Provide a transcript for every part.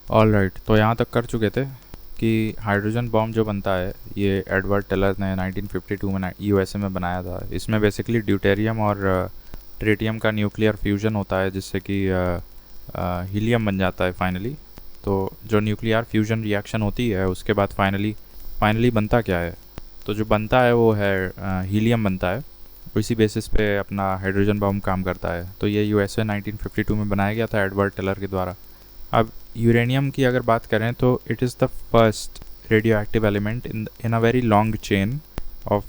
All right, तो यहाँ तक कर चुके थे कि हाइड्रोजन बॉम्ब जो बनता है ये एडवर्ड टेलर ने 1952 में यूएसए में बनाया था। इसमें बेसिकली ड्यूटेरियम और ट्रिटियम का न्यूक्लियर फ्यूजन होता है जिससे कि हीलियम बन जाता है फाइनली। तो जो न्यूक्लियर फ्यूजन रिएक्शन होती है उसके बाद फाइनली बनता क्या है, तो जो बनता है वो है हीलियम बनता है। इसी बेसिस पे अपना हाइड्रोजन बॉम्ब काम करता है। तो ये यूएसए 1952 में बनाया गया था एडवर्ड टेलर के द्वारा। अब यूरेनियम की अगर बात करें तो it is the first radioactive element in a very long chain of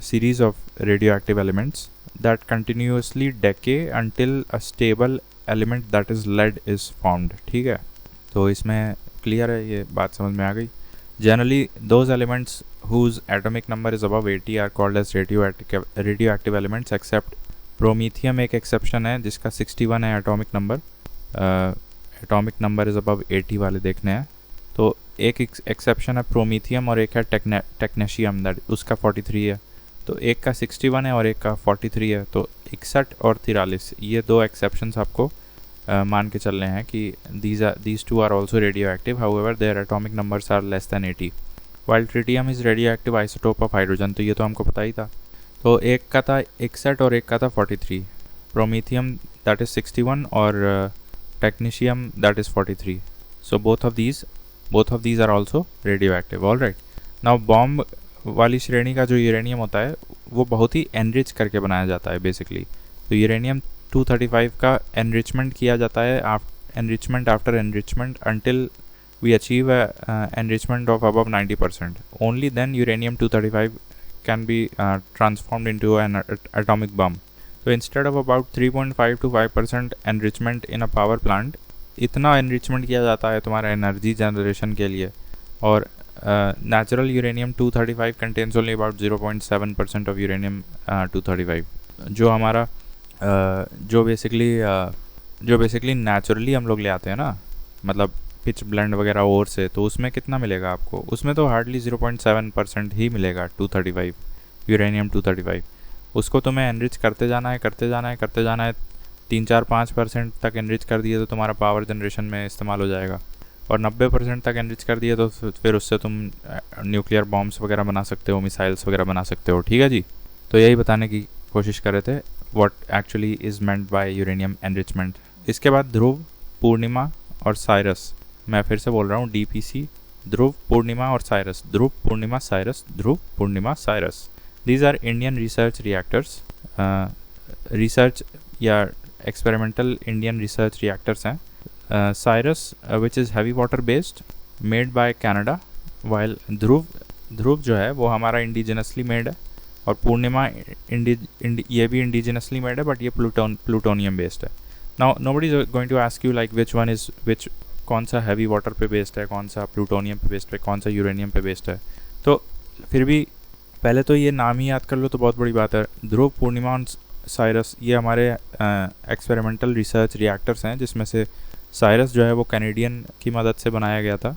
series of radioactive elements that continuously decay until a stable element that is lead is formed. ठीक है, तो इसमें clear है, ये बात समझ में आ गई। Generally those elements whose atomic number is above 80 are called as radioactive elements except promethium एक एक्सेप्शन है जिसका 61 है atomic number. Atomic number is above 80 वाले देखने हैं। तो एक एक्सेप्शन है प्रोमीथियम और एक है टेक्नेशियम दैट उसका 43 है। तो एक का 61 है और एक का 43 है, तो 61 और 43 ये दो एक्सेप्शंस आपको मान के चल रहे हैं कि these two are also radioactive, however their atomic numbers are less than 80 while tritium is radioactive isotope of hydrogen। तो ये तो हमको पता ही था। तो एक का था 61 और एक का था 43। प्रोमीथियम दैट इज़ 61 और technetium that is 43। So both of these are also radioactive। All right, now bomb वाली श्रेणी का जो यूरेनियम होता है वो बहुत ही एनरिच करके बनाया जाता है बेसिकली। तो यूरेनियम 235 का एनरिचमेंट किया जाता है enrichment after enrichment until we achieve a enrichment of above 90%. Only then uranium 235 can be transformed into an atomic bomb. So instead of about 3.5 to 5% enrichment in a power plant, इतना enrichment किया जाता है तुम्हारा energy generation के लिए। और natural uranium 235 contains only about 0.7% of uranium 235। जो हमारा जो बेसिकली नेचुरली हम लोग ले आते हैं ना, मतलब पिच ब्लेंड वगैरह और से, तो उसमें कितना मिलेगा आपको? उसमें तो हार्डली 0.7% ही मिलेगा 235 यूरेनियम 235। उसको तुम्हें एनरिच करते जाना है 3-4-5% तक एनरिच कर दिए तो तुम्हारा पावर जनरेशन में इस्तेमाल हो जाएगा। और 90% तक एनरिच कर दिए तो फिर उससे तुम न्यूक्लियर बॉम्ब्स वगैरह बना सकते हो, मिसाइल्स वगैरह बना सकते हो। ठीक है जी, तो यही बताने की कोशिश कर रहे थे what actually is meant by uranium enrichment. इसके बाद ध्रुव, पूर्णिमा और साइरस। मैं फिर से बोल रहा हूँ DPC, ध्रुव, पूर्णिमा और Cirus. Dhruva, Purnima, Cirus, Dhruva, Purnima, Cirus. These are Indian research reactors. Research या एक्सपेरिमेंटल इंडियन रिसर्च रिएक्टर्स हैं। Cirus which is heavy water based, made by Canada, while Dhruva जो है वो हमारा इंडिजिनसली मेड है। और पूर्णिमा ये भी इंडिजिनसली मेड है बट ये प्लूटोनियम बेस्ड है। Now nobody is going to ask you like which one is which, कौन सा हैवी वाटर पे बेस्ड है, कौन सा प्लूटोनियम पे बेस्ड है, कौन सा यूरेनियम पे बेस्ड है। तो फिर भी पहले तो ये नाम ही याद कर लो तो बहुत बड़ी बात है। ध्रुव, पूर्णिमा और साइरस ये हमारे एक्सपेरिमेंटल रिसर्च रिएक्टर्स हैं, जिसमें से साइरस जो है वो कैनेडियन की मदद से बनाया गया था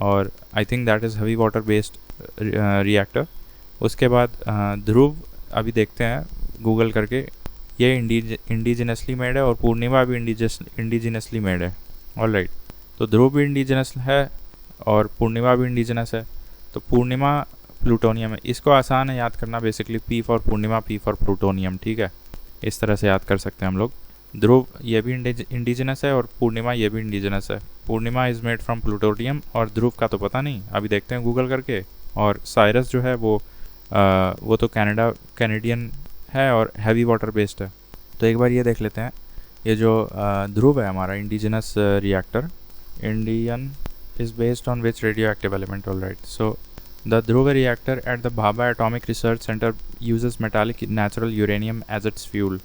और I think that is heavy water based reactor. उसके बाद ध्रुव अभी देखते हैं गूगल करके, ये इंडिजिनसली मेड है और पूर्णिमा भी इंडिजिनसली मेड है। ऑल राइट, तो ध्रुव भी इंडिजिनस है और पूर्णिमा भी इंडिजिनस है। तो पूर्णिमा प्लूटोनियम है, इसको आसान है याद करना, basically P for Purnima, P for plutonium. ठीक है, इस तरह से याद कर सकते हैं हम लोग। ध्रुव ये भी इंडिजिनस है और पूर्णिमा ये भी इंडिजिनस है। पूर्णिमा इज़ मेड फ्रॉम प्लूटोनियम और ध्रुव का तो पता नहीं, अभी देखते हैं गूगल करके। और साइरस जो है वो तो कैनेडियन है और हैवी वाटर बेस्ड है। तो एक बार ये देख लेते हैं, ये जो ध्रुव है हमारा indigenous reactor, Indian is based on which radioactive element. All right, so the Dhruva reactor at the Bhabha atomic research centre uses metallic natural uranium as its fuel.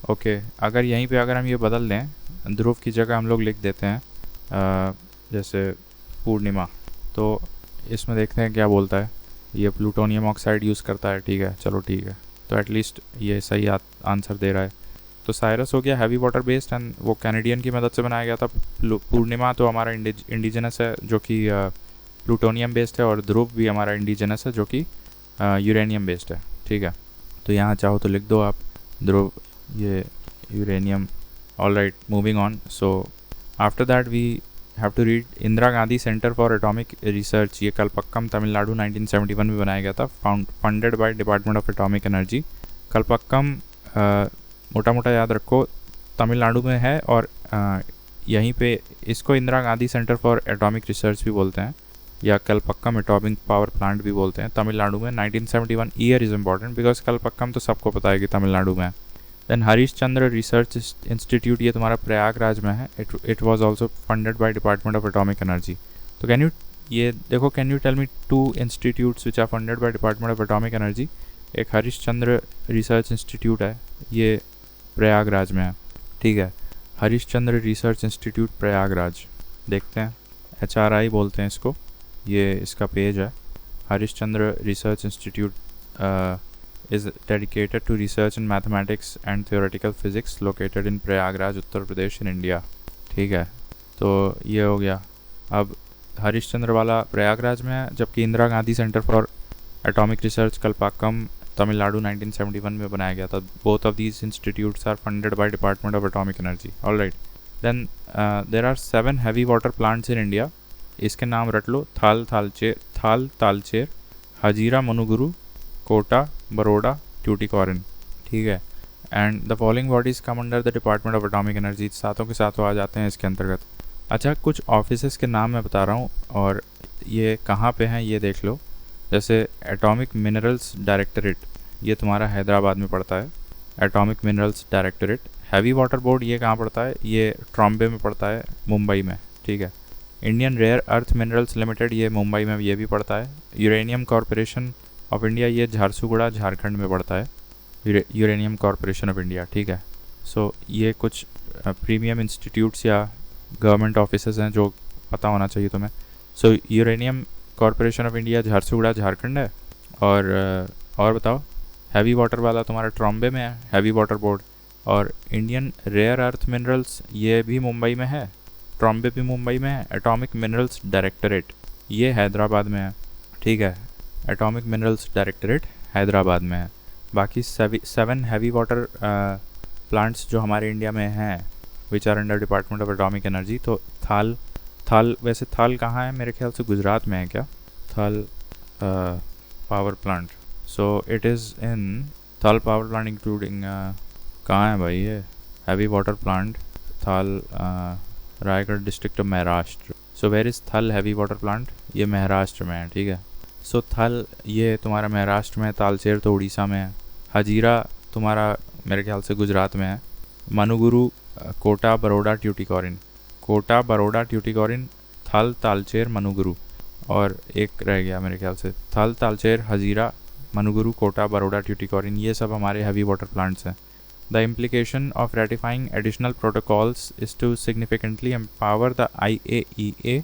Okay, अगर यहीं पे अगर हम ये बदल दें, ध्रुव की जगह हम लोग लिख देते हैं जैसे पूर्णिमा, तो इसमें देखते हैं क्या बोलता है। ये प्लूटोनियम ऑक्साइड यूज़ करता है। ठीक है, चलो ठीक है, तो एटलीस्ट ये सही आंसर दे रहा है। तो साइरस हो गया हैवी वाटर बेस्ड एंड वो कैनेडियन की मदद से बनाया गया था। पूर्णिमा तो हमारा इंडिजिनस है जो कि प्लूटोनियम बेस्ड है, और ध्रुव भी हमारा इंडिजिनस है जो कि यूरेनियम बेस्ड है। ठीक है, तो यहाँ चाहो तो लिख दो आप ध्रुव, ये uranium. All right, moving on. So after that we have to read Indira Gandhi centre for atomic research, ये कलपक्कम तमिलनाडु 1971 में बनाया गया था, funded by department of atomic energy. Kalpakkam मोटा मोटा याद रखो तमिलनाडु में है, और यहीं पे इसको Indira Gandhi centre for atomic research भी बोलते हैं, या कलपक्कम एटॉमिक पावर प्लांट भी बोलते हैं। तमिलनाडु में 1971 year is important because Kalpakkam तो सबको पता है कि तमिलनाडु में है। Then Harish Chandra research institute, ये तुम्हारा प्रयागराज में है। It was also funded by department of atomic energy. तो can you tell me 2 institutes which are funded by department of atomic energy? एक हरीश चंद्र रिसर्च इंस्टीट्यूट है, ये प्रयागराज में है, ठीक है। हरीश चंद्र रिसर्च इंस्टीट्यूट प्रयागराज, देखते हैं, HRI बोलते हैं इसको, ये इसका पेज है। Harish Chandra research institute is dedicated to research in mathematics and theoretical physics located in Prayagraj, Uttar Pradesh in India, ठीक है। तो ये हो गया। अब हरीश चंद्र वाला प्रयागराज में है, जबकि Indira Gandhi centre for atomic research Kalpakkam Tamil Nadu 1971 में बनाया गया था। Both of these institutes are funded by department of atomic energy. Alright, then there are 7 heavy water plants in India. इसके नाम रट लो, थाल तालचेर, हजीरा मनुगुरु, कोटा, बरोडा, ट्यूटिकोरिन, ठीक है। And the following bodies come under the department of atomic energy, सातों के सातों आ जाते हैं इसके अंतर्गत। अच्छा, कुछ ऑफिसेस के नाम मैं बता रहा हूँ और ये कहाँ पे हैं ये देख लो। जैसे एटॉमिक मिनरल्स डायरेक्टरेट, ये तुम्हारा हैदराबाद में पड़ता है, atomic minerals directorate. Heavy water board, ये कहाँ पड़ता है? ये ट्रॉम्बे में पड़ता है, मुंबई में, ठीक है। Indian rare earth minerals limited, ये मुंबई में ये भी पड़ता है। यूरेनियम कॉरपोरेशन ऑफ इंडिया, ये झारसुगुड़ा झारखंड में पड़ता है, यूरेनियम कॉरपोरेशन ऑफ इंडिया, ठीक है। सो ये कुछ प्रीमियम इंस्टीट्यूट्स या गवर्नमेंट ऑफिसेज हैं जो पता होना चाहिए तुम्हें। So uranium corporation of India Jharsuguda Jharkhand है। और बताओ, हैवी वाटर वाला तुम्हारा ट्रॉम्बे में है, हैवी वाटर बोर्ड। और इंडियन रेयर अर्थ मिनरल्स, ये भी मुंबई में है, ट्रॉम्बे भी मुंबई में है। एटॉमिक मिनरल्स डायरेक्टरेट, ये हैदराबाद में है, ठीक है। एटॉमिक मिनरल्स डायरेक्टरेट हैदराबाद में है। बाकी 7 हैवी वाटर प्लांट्स जो हमारे इंडिया में हैं which are under department of atomic energy. तो थाल वैसे थाल कहाँ है? मेरे ख्याल से गुजरात में है क्या? थाल power plant, so it is in थाल पावर प्लांट इंक्लूडिंग, कहाँ है भाई ये heavy water plant? Thal Raigad district of Maharashtra. So where is Thal heavy water plant? ये महाराष्ट्र में है, ठीक है। सो थल ये तुम्हारा महाराष्ट्र में है, तालचेर तो उड़ीसा में है, हजीरा तुम्हारा मेरे ख्याल से गुजरात में है, मनुगुरु कोटा बरोडा ट्यूटिकोरिन, कोटा बरोडा ट्यूटिकोरिन, थल तालचेर मनुगुरु, और एक रह गया मेरे ख्याल से, थल तालचेर हजीरा मनुगुरु कोटा बरोडा ट्यूटिकोरिन, ये सब हमारे हैवी वाटर प्लांट्स हैं। The implication of ratifying additional protocols is to significantly empower the IAEA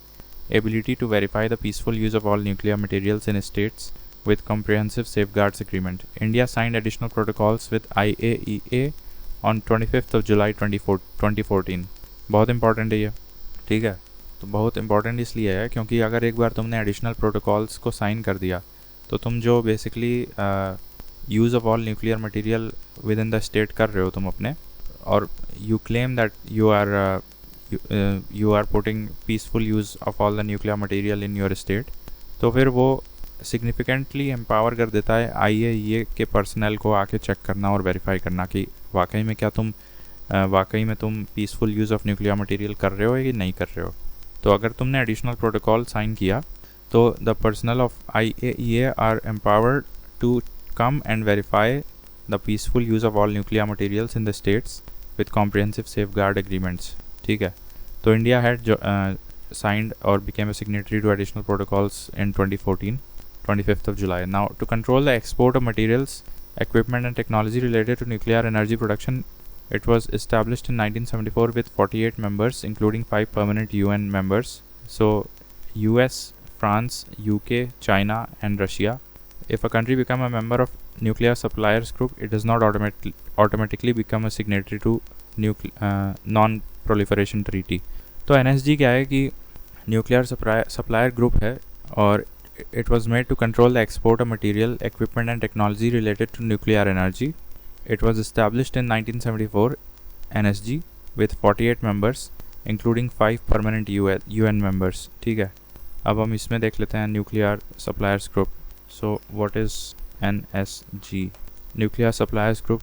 ability to verify the peaceful use of all nuclear materials in states with comprehensive safeguards agreement. India signed additional protocols with IAEA on 25th of July 2014. बहुत important है ये, ठीक है। तो बहुत important इसलिए है क्योंकि अगर एक बार तुमने एडिशनल प्रोटोकॉल्स को साइन कर दिया तो तुम जो basically use of all nuclear material within the state कर रहे हो तुम अपने, और you claim that you are putting peaceful use of all the nuclear material in your state, तो फिर वो सिग्निफिकेंटली एम्पावर कर देता है IAEA के पर्सनल को आके चेक करना और वेरीफाई करना कि वाकई में तुम peaceful use of nuclear material कर रहे हो या नहीं कर रहे हो। तो अगर तुमने एडिशनल प्रोटोकॉल साइन किया तो the personnel of IAEA are empowered to come and verify the peaceful use of all nuclear materials in the states with comprehensive safeguard agreements, ठीक है। तो India had signed or became a signatory to additional protocols in 2014, 25th of July. Now, to control the export of materials, equipment and technology related to nuclear energy production, it was established in 1974 with 48 members, including 5 permanent UN members. So, US, France, UK, China and Russia. If a country become a member of nuclear suppliers group, it does not automatically become a signatory to non-proliferation treaty. तो NSG क्या है कि nuclear supplier group है और it was made to control the export of material, equipment and technology related to nuclear energy. It was established in 1974, NSG, with 48 members, including 5 permanent UN members. ठीक है, अब हम इसमें देख लेते हैं nuclear suppliers group. So what is NSG? Nuclear suppliers group,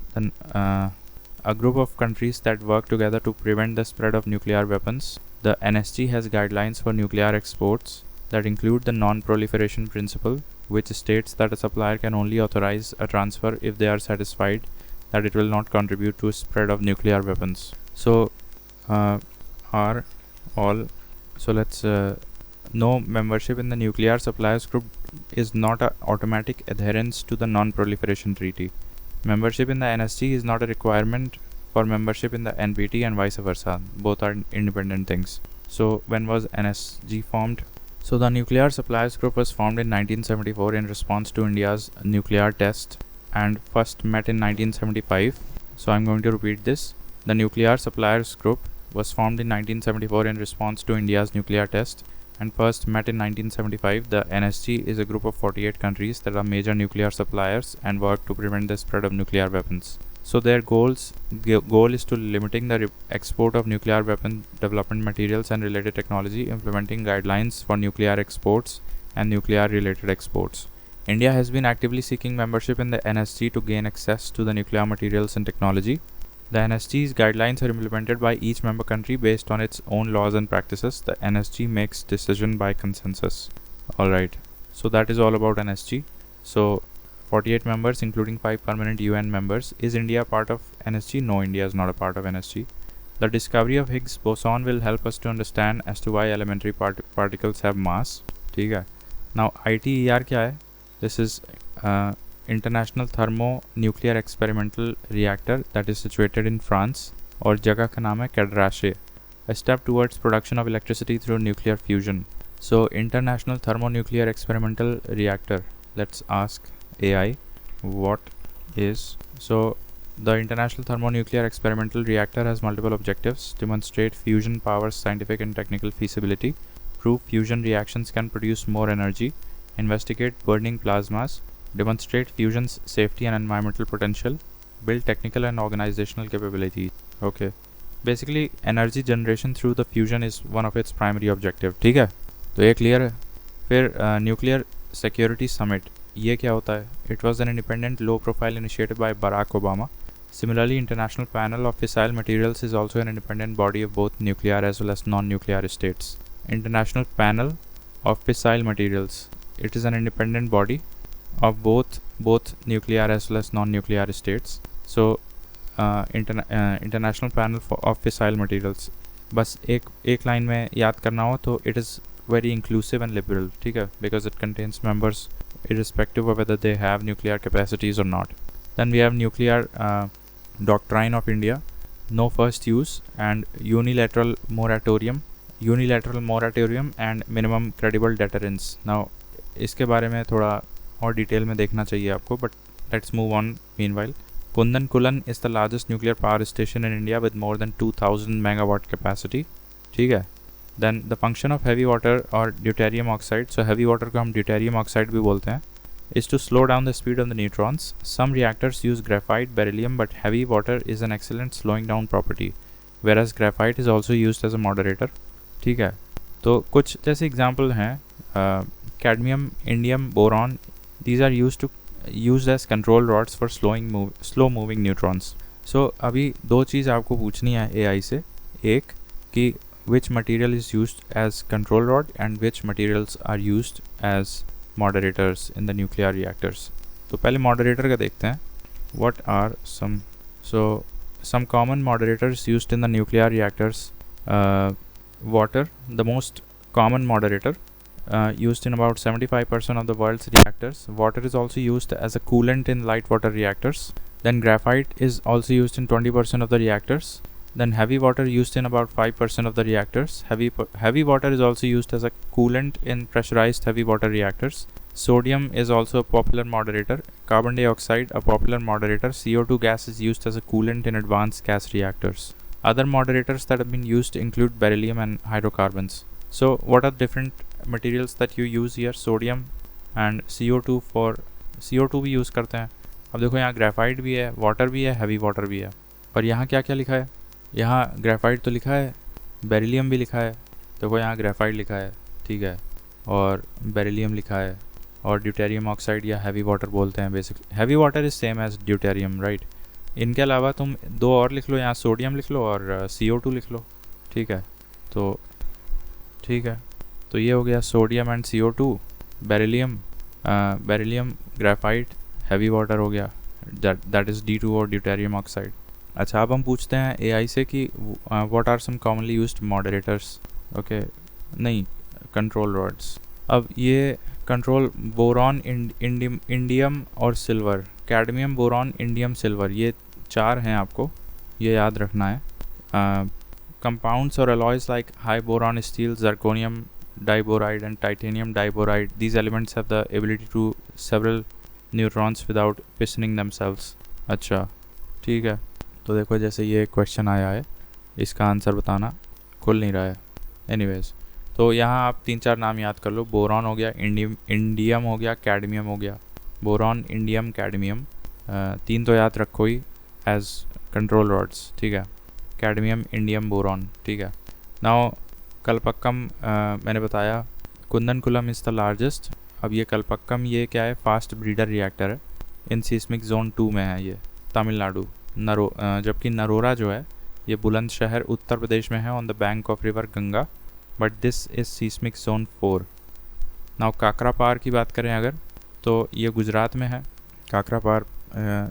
a group of countries that work together to prevent the spread of nuclear weapons. The NSG has guidelines for nuclear exports that include the non-proliferation principle, which states that a supplier can only authorize a transfer if they are satisfied that it will not contribute to spread of nuclear weapons. So, are all so let's no membership in the nuclear suppliers group is not a automatic adherence to the non-proliferation treaty. Membership in the NSG is not a requirement for membership in the NPT and vice versa. Both are independent things. So when was NSG formed? So the Nuclear Suppliers Group was formed in 1974 in response to India's nuclear test and first met in 1975. So I'm going to repeat this. The Nuclear Suppliers Group was formed in 1974 in response to India's nuclear test and first met in 1975. The NSG is a group of 48 countries that are major nuclear suppliers and work to prevent the spread of nuclear weapons. So their goal is to limiting the export of nuclear weapon development materials and related technology, implementing guidelines for nuclear exports and nuclear related exports. India has been actively seeking membership in the NSG to gain access to the nuclear materials and technology. The NSG's guidelines are implemented by each member country based on its own laws and practices. The NSG makes decision by consensus. Alright, so that is all about NSG. So 48 members including 5 permanent UN members. Is India part of NSG? No, India is not a part of NSG. The discovery of Higgs boson will help us to understand as to why elementary particles have mass. ठीक है. Now ITER क्या है? This is International Thermonuclear Experimental Reactor that is situated in France और जगह का नाम है कैड्राशे. A step towards production of electricity through nuclear fusion. So International Thermonuclear Experimental Reactor. Let's ask AI what is. So the International Thermonuclear Experimental Reactor has multiple objectives: demonstrate fusion power's scientific and technical feasibility, prove fusion reactions can produce more energy, investigate burning plasmas, demonstrate fusion's safety and environmental potential, build technical and organizational capabilities. Okay, basically energy generation through the fusion is one of its primary objective. ठीक है, तो ये clear है. फिर nuclear security summit, ये क्या होता है? It was an independent low profile initiated by Barack Obama. Similarly, International Panel of Fissile Materials is also an independent body of both nuclear as well as non-nuclear states. International Panel of Fissile Materials, it is an independent body of both nuclear as well as non-nuclear states. So International Panel of Fissile Materials, बस एक line में याद करना हो तो it is very inclusive and liberal. ठीक है, because it contains members irrespective of whether they have nuclear capacities or not. Then we have Nuclear Doctrine of India, no first use and unilateral moratorium and minimum credible deterrence. Now इसके बारे में थोड़ा और detail में देखना चाहिए आपको, but let's move on meanwhile. Kundan is the largest nuclear power station in India with more than 2000 megawatt capacity. ठीक है. Then the function of heavy water और deuterium oxide, so heavy water को हम ड्यूटेरियम ऑक्साइड भी बोलते हैं, is to slow down the speed of the neutrons. Some reactors use graphite, beryllium, but heavy water is an excellent slowing down property, whereas graphite is also used as a moderator. ठीक है, तो कुछ जैसे example हैं cadmium, indium, boron. These are used as control rods for slow moving neutrons. So अभी दो चीज़ आपको पूछनी है AI से. एक कि which material is used as control rod and which materials are used as moderators in the nuclear reactors. तो पहले moderator का देखते हैं. What are some common moderators used in the nuclear reactors? Water, the most common moderator, used in about 75% of the world's reactors. Water is also used as a coolant in light water reactors. Then graphite is also used in 20% of the reactors. Then heavy water used in about 5% of the reactors. Heavy water is also used as a coolant in pressurized heavy water reactors. Sodium is also a popular moderator. Carbon dioxide, a popular moderator. CO2 gas is used as a coolant in advanced gas reactors. Other moderators that have been used include beryllium and hydrocarbons. So what are different materials that you use here? Sodium and CO2. For CO2 भी use करते हैं. अब देखो यहाँ graphite भी है, water भी है, हैवी वाटर भी है. और यहाँ क्या क्या लिखा है? यहाँ ग्रेफाइट तो लिखा है बेरिलियम भी लिखा है, देखो यहाँ ग्रेफाइट लिखा है, ठीक है, और बेरिलियम लिखा है, और ड्यूटेरियम ऑक्साइड या हैवी वाटर बोलते हैं basic. Heavy water is same as deuterium, right. इनके अलावा तुम दो और लिख लो, यहाँ सोडियम लिख लो और CO2 लिख लो, ठीक है। तो ठीक है, तो ये हो गया sodium and CO2, beryllium, beryllium, graphite, heavy water हो गया, दैट इज़ D2 और ड्यूटेरियम ऑक्साइड। अच्छा, अब हम पूछते हैं AI से कि what are some commonly used moderators. Okay, नहीं, कंट्रोल रॉड्स। अब ये कंट्रोल बोरॉन, इंडियम और silver, cadmium, boron, indium, silver, ये चार हैं, आपको ये याद रखना है। कंपाउंड्स और alloys like high boron steel, zirconium diboride and titanium diboride, these elements have the ability to several neutrons without fissioning themselves। अच्छा, ठीक है, तो देखो जैसे ये क्वेश्चन आया है, इसका आंसर बताना, खुल नहीं रहा है। एनीवेज, तो यहाँ आप 3-4 नाम याद कर लो। बोरॉन हो गया, इंडियम हो गया, कैडमियम हो गया। बोरॉन, इंडियम, कैडमियम, 3 तो याद रखो ही एज कंट्रोल रॉड्स, ठीक है। कैडमियम, इंडियम, बोरॉन, ठीक है। नाउ कल्पक्कम मैंने बताया, कुंदनकुलम इज़ द लार्जेस्ट। अब ये कल्पक्कम, ये क्या है, फास्ट ब्रीडर रिएक्टर है, इन सीस्मिक जोन 2 में है ये, तमिलनाडु। जबकि नरोरा जो है ये बुलंदशहर उत्तर प्रदेश में है, on the bank of river Ganga, but this is seismic zone 4। Now Kakrapar की बात करें अगर, तो ये गुजरात में है, काकरापार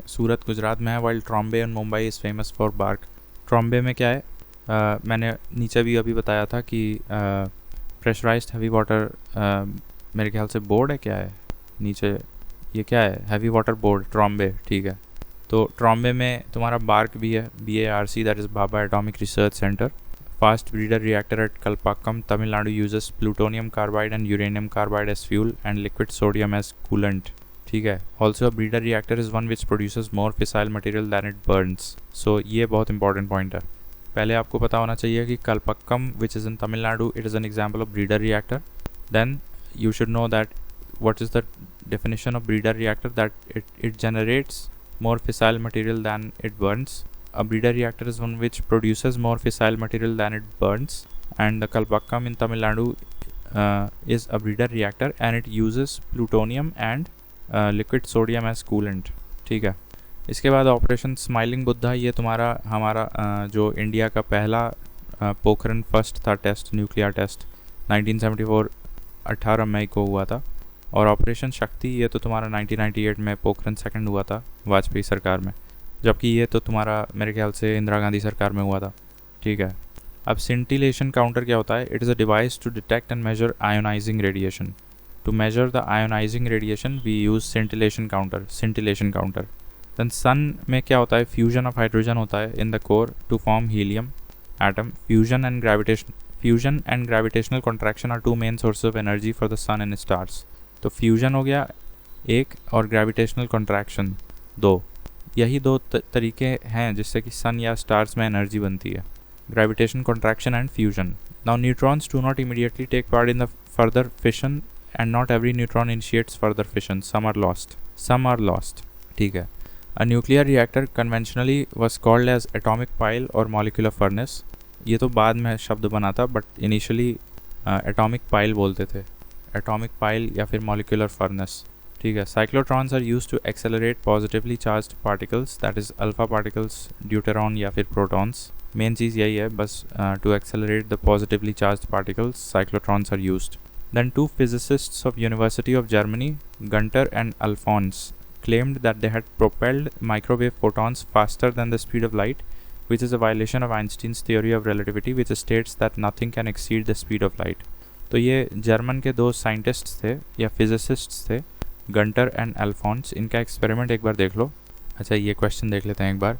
सूरत गुजरात में है, while Trombay and Mumbai is famous for BARC. Trombay में क्या है, मैंने नीचे भी अभी बताया था कि प्रेशराइज्ड हैवी वाटर, मेरे ख्याल से बोर्ड है, क्या है नीचे, ये क्या है, हैवी वाटर बोर्ड, ट्रॉम्बे, ठीक है। तो ट्रॉम्बे में तुम्हारा बार्क भी है, BARC, that is Bhabha atomic research centre. Fast breeder reactor eight कल्पाक्कम, Tamil Nadu uses plutonium carbide and uranium carbide as fuel and liquid sodium as coolant, ठीक है। Also a breeder reactor is one which produces more fissile material then it Burns. सो ये बहुत important point है। पहले आपको पता होना चाहिए कि Kalpakkam which is in Tamil Nadu, it is an example of breeder reactor. Then you should know that what is the definition of breeder reactor, that it generates more fissile material than it burns. A breeder reactor is one which produces more fissile material than it burns, and the Kalpakkam in Tamil Nadu is a breeder reactor and it uses plutonium and liquid sodium as coolant, ठीक है। इसके बाद operation smiling Buddha, ये तुम्हारा हमारा जो India का पहला पोखरन फर्स्ट था टेस्ट, न्यूक्लियर टेस्ट, 1974 18 मई को हुआ था। और ऑपरेशन शक्ति, ये तो तुम्हारा 1998 में पोखरन सेकंड हुआ था वाजपेयी सरकार में, जबकि ये तो तुम्हारा मेरे ख्याल से इंदिरा गांधी सरकार में हुआ था, ठीक है। अब सिंटिलेशन काउंटर क्या होता है, it is a device to detect and measure ionising radiation. To measure the ionising radiation we use scintillation counter. Then sun में क्या होता है, फ्यूजन ऑफ हाइड्रोजन होता है in the core to form helium atom. Fusion and gravitational contraction are two main source of energy for the sun and stars. तो fusion हो गया एक, और ग्रेविटेशनल कॉन्ट्रैक्शन 2, यही दो तरीके हैं जिससे कि सन या स्टार्स में एनर्जी बनती है, gravitation contraction and fusion. Now neutrons do not immediately take part in the further fission and not every neutron initiates further fission, some are lost, ठीक है। A nuclear reactor conventionally was called as atomic pile और molecular furnace. ये तो बाद में शब्द बना था, बट इनिशियली एटॉमिक पाइल बोलते थे, एटॉमिक पाइल या फिर मॉलिक्यूलर फर्नेस, ठीक है। Cyclotrons are used to accelerate positively charged particles, that is alpha particles, deuteron या फिर प्रोटॉन्स। मेन चीज़ यही है बस, to accelerate the positively charged particles cyclotrons are used. Then 2 physicists of University of Germany, Gunter and Alphonse, claimed that they had propelled microwave photons faster than the speed of light, which is a violation of Einstein's theory of relativity, which states that nothing can exceed the speed of light। तो ये German के 2 scientists थे या फिजिसिस्ट्स थे, Günter and Alphons. इनका experiment एक बार देख लो। अच्छा, ये क्वेश्चन देख लेते हैं एक बार।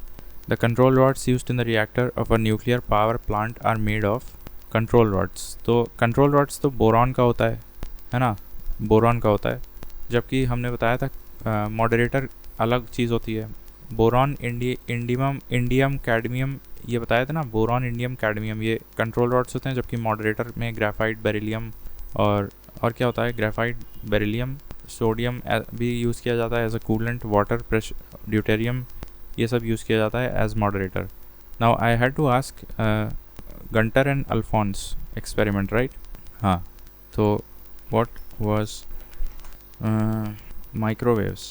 The control rods used in the reactor of a nuclear power plant are made of control rods. तो कंट्रोल रॉड्स तो बोरॉन का होता है ना, बोरॉन का होता है, जबकि हमने बताया था मॉडरेटर अलग चीज़ होती है। बोरॉन, इंडियम, कैडमियम, ये बताया था ना, बोरॉन, इंडियम, कैडमियम, ये कंट्रोल रॉड्स होते हैं, जबकि मॉडरेटर में ग्रेफाइट, बेरिलियम और क्या होता है, ग्रेफाइट, बेरिलियम, सोडियम भी यूज़ किया जाता है as a coolant, water, deuterium, ये सब यूज़ किया जाता है as moderator. Now I had to ask Gunter and Alphonse experiment, right? हाँ, तो what was microwaves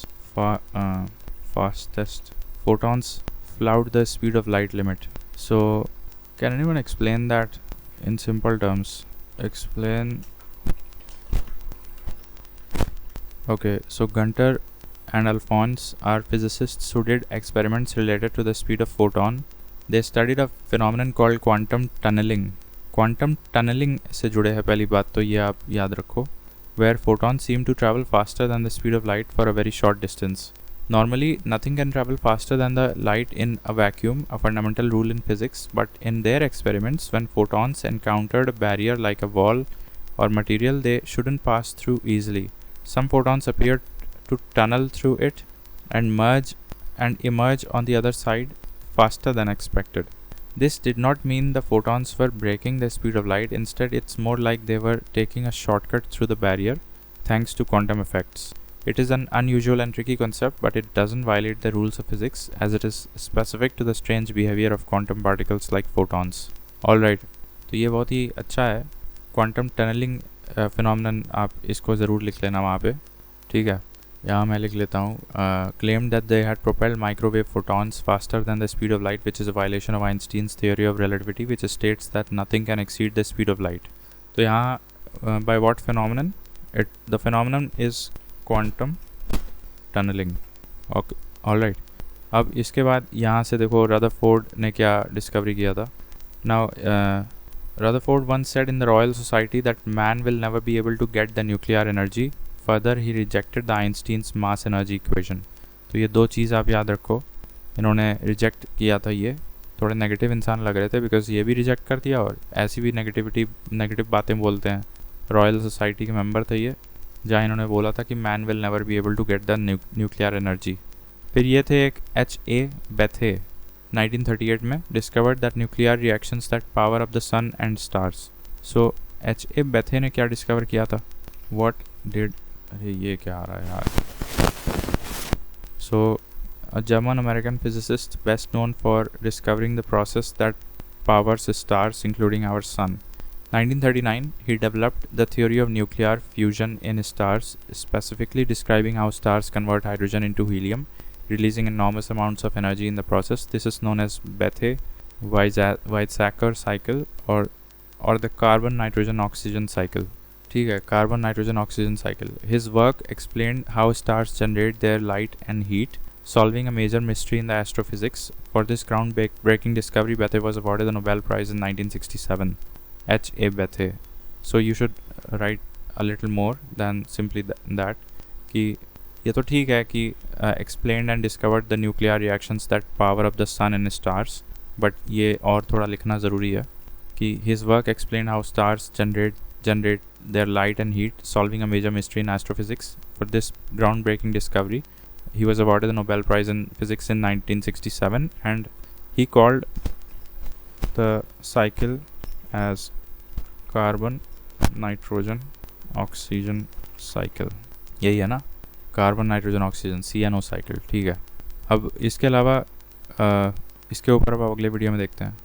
fastest photons flout the speed of light limit. So can anyone explain that in simple terms? Explain. Okay, so Gunter and Alphonse are physicists who did experiments related to the speed of photon. They studied a phenomenon called quantum tunneling. Quantum tunneling से जुड़े हैं पहली बात तो ये आप याद रखो, where photons seem to travel faster than the speed of light for a very short distance. Normally, nothing can travel faster than the light in a vacuum, a fundamental rule in physics, but in their experiments, when photons encountered a barrier like a wall or material they shouldn't pass through easily, some photons appeared to tunnel through it and emerge on the other side faster than expected. This did not mean the photons were breaking the speed of light. Instead, it's more like they were taking a shortcut through the barrier thanks to quantum effects. It is an unusual and tricky concept, but it doesn't violate the rules of physics as it is specific to the strange behavior of quantum particles like photons. Alright, तो ये बहुत ही अच्छा है. Quantum tunnelling phenomenon आप इसको ज़रूर लिख लेना वहाँ पे, ठीक है? यहाँ मैं लिख लेता हूँ. Claimed that they had propelled microwave photons faster than the speed of light, which is a violation of Einstein's theory of relativity, which states that nothing can exceed the speed of light. तो यहाँ by what phenomenon? The phenomenon is quantum tunneling. Okay, all right. अब इसके बाद यहाँ से देखो Rutherford ने क्या डिस्कवरी किया था. Now Rutherford once said in the Royal Society that man will never be able to get the nuclear energy. Further, he rejected the Einstein's mass energy equation. तो ये दो चीज़ आप याद रखो, इन्होंने रिजेक्ट किया था. ये थोड़े नेगेटिव इंसान लग रहे थे बिकॉज ये भी रिजेक्ट कर दिया और ऐसी भी नेगेटिव बातें बोलते हैं. रॉयल सोसाइटी के मेंबर थे ये, जहाँ इन्होंने बोला था कि man will never be able to get the nuclear energy. फिर ये थे एक H.A. बेथे 1938 में discovered that nuclear reactions that power up the sun and stars. So H.A. Bethe ने क्या डिस्कवर किया था? व्हाट डिड, अरे ये क्या आ रहा है यार. सो a German American physicist best known for discovering the process that powers stars including our sun. 1939 he developed the theory of nuclear fusion in stars, specifically describing how stars convert hydrogen into helium, releasing enormous amounts of energy in the process. This is known as Bethe-Weizsäcker cycle or the carbon nitrogen oxygen cycle. ठीक है, carbon nitrogen oxygen cycle. His work explained how stars generate their light and heat, solving a major mystery in the astrophysics. For this groundbreaking discovery, Bethe was awarded the Nobel Prize in 1967. H.A. Bethe. So you should write a little more than simply that. कि ये तो ठीक है कि explained and discovered the nuclear reactions that power up the sun and stars, but ये और थोड़ा लिखना ज़रूरी है कि his work explained how stars generate their light and heat, solving a major mystery in astrophysics. For this groundbreaking discovery, he was awarded the Nobel Prize in Physics in 1967, and he called the cycle as carbon nitrogen oxygen cycle. यही है ना, carbon nitrogen oxygen CNO cycle. ठीक है, अब इसके अलावा इसके ऊपर अब अगले वीडियो में देखते हैं.